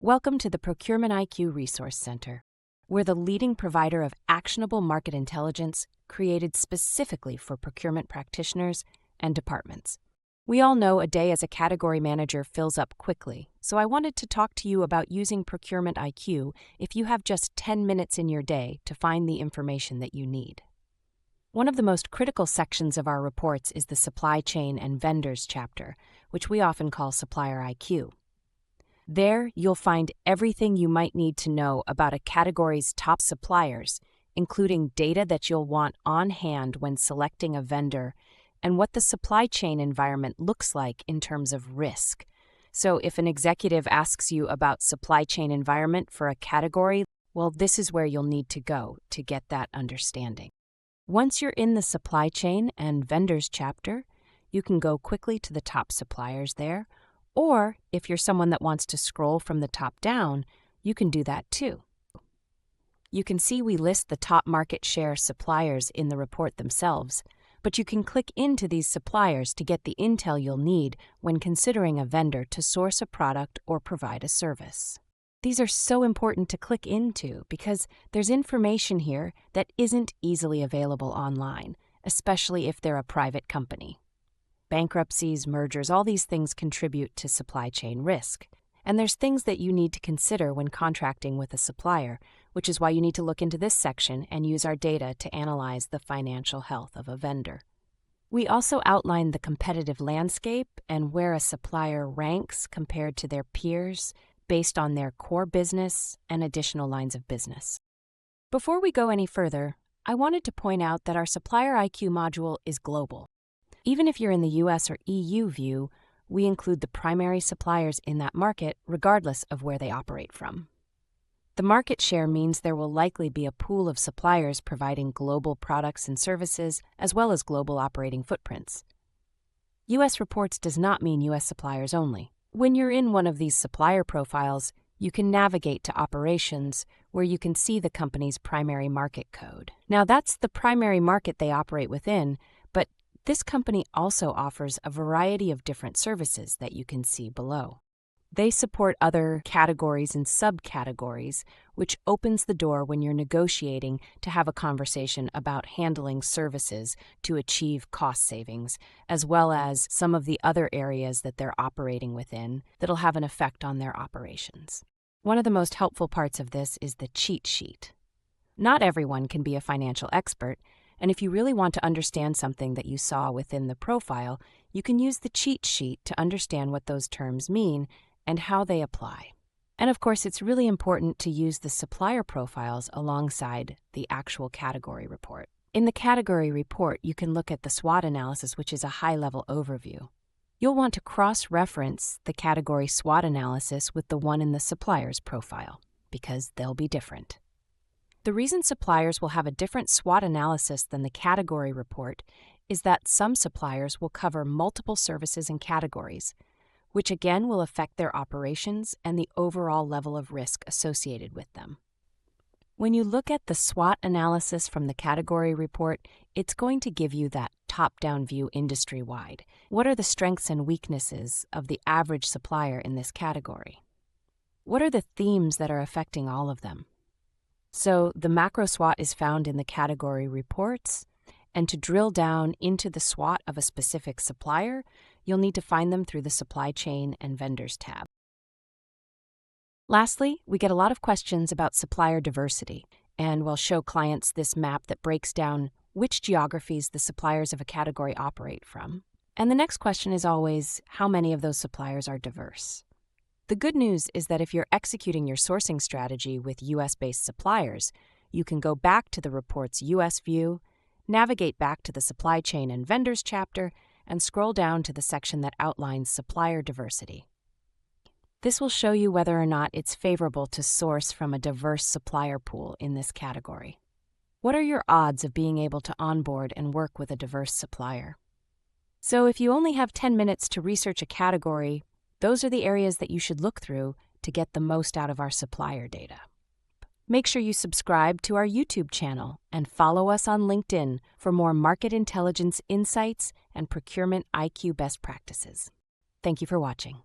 Welcome to the Procurement IQ Resource Center. We're the leading provider of actionable market intelligence created specifically for procurement practitioners and departments. We all know a day as a category manager fills up quickly, so I wanted to talk to you about using Procurement IQ if you have just 10 minutes in your day to find the information that you need. One of the most critical sections of our reports is the supply chain and vendors chapter, which we often call supplier IQ. There, you'll find everything you might need to know about a category's top suppliers, including data that you'll want on hand when selecting a vendor and what the supply chain environment looks like in terms of risk. So if an executive asks you about supply chain environment for a category, well, this is where you'll need to go to get that understanding. Once you're in the supply chain and vendors chapter, you can go quickly to the top suppliers there, or if you're someone that wants to scroll from the top down, you can do that too. You can see we list the top market share suppliers in the report themselves, but you can click into these suppliers to get the intel you'll need when considering a vendor to source a product or provide a service. These are so important to click into because there's information here that isn't easily available online, especially if they're a private company. Bankruptcies, mergers, all these things contribute to supply chain risk. And there's things that you need to consider when contracting with a supplier, which is why you need to look into this section and use our data to analyze the financial health of a vendor. We also outline the competitive landscape and where a supplier ranks compared to their peers based on their core business and additional lines of business. Before we go any further, I wanted to point out that our Supplier IQ module is global. Even if you're in the US or EU view, we include the primary suppliers in that market regardless of where they operate from. The market share means there will likely be a pool of suppliers providing global products and services as well as global operating footprints. US reports does not mean US suppliers only. When you're in one of these supplier profiles, you can navigate to operations where you can see the company's primary market code. Now that's the primary market they operate within, but this company also offers a variety of different services that you can see below. They support other categories and subcategories, which opens the door when you're negotiating to have a conversation about handling services to achieve cost savings, as well as some of the other areas that they're operating within that'll have an effect on their operations. One of the most helpful parts of this is the cheat sheet. Not everyone can be a financial expert, and if you really want to understand something that you saw within the profile, you can use the cheat sheet to understand what those terms mean and how they apply. And of course, it's really important to use the supplier profiles alongside the actual category report. In the category report, you can look at the SWOT analysis, which is a high-level overview. You'll want to cross-reference the category SWOT analysis with the one in the supplier's profile, because they'll be different. The reason suppliers will have a different SWOT analysis than the category report is that some suppliers will cover multiple services and categories, which again will affect their operations and the overall level of risk associated with them. When you look at the SWOT analysis from the category report, it's going to give you that top-down view industry-wide. What are the strengths and weaknesses of the average supplier in this category? What are the themes that are affecting all of them? So the macro SWOT is found in the category reports, and to drill down into the SWOT of a specific supplier, you'll need to find them through the Supply Chain and Vendors tab. Lastly, we get a lot of questions about supplier diversity, and we'll show clients this map that breaks down which geographies the suppliers of a category operate from. And the next question is always, how many of those suppliers are diverse? The good news is that if you're executing your sourcing strategy with US-based suppliers, you can go back to the report's US view, navigate back to the Supply Chain and Vendors chapter, and scroll down to the section that outlines supplier diversity. This will show you whether or not it's favorable to source from a diverse supplier pool in this category. What are your odds of being able to onboard and work with a diverse supplier? So if you only have 10 minutes to research a category, those are the areas that you should look through to get the most out of our supplier data. Make sure you subscribe to our YouTube channel and follow us on LinkedIn for more market intelligence insights and procurement IQ best practices. Thank you for watching.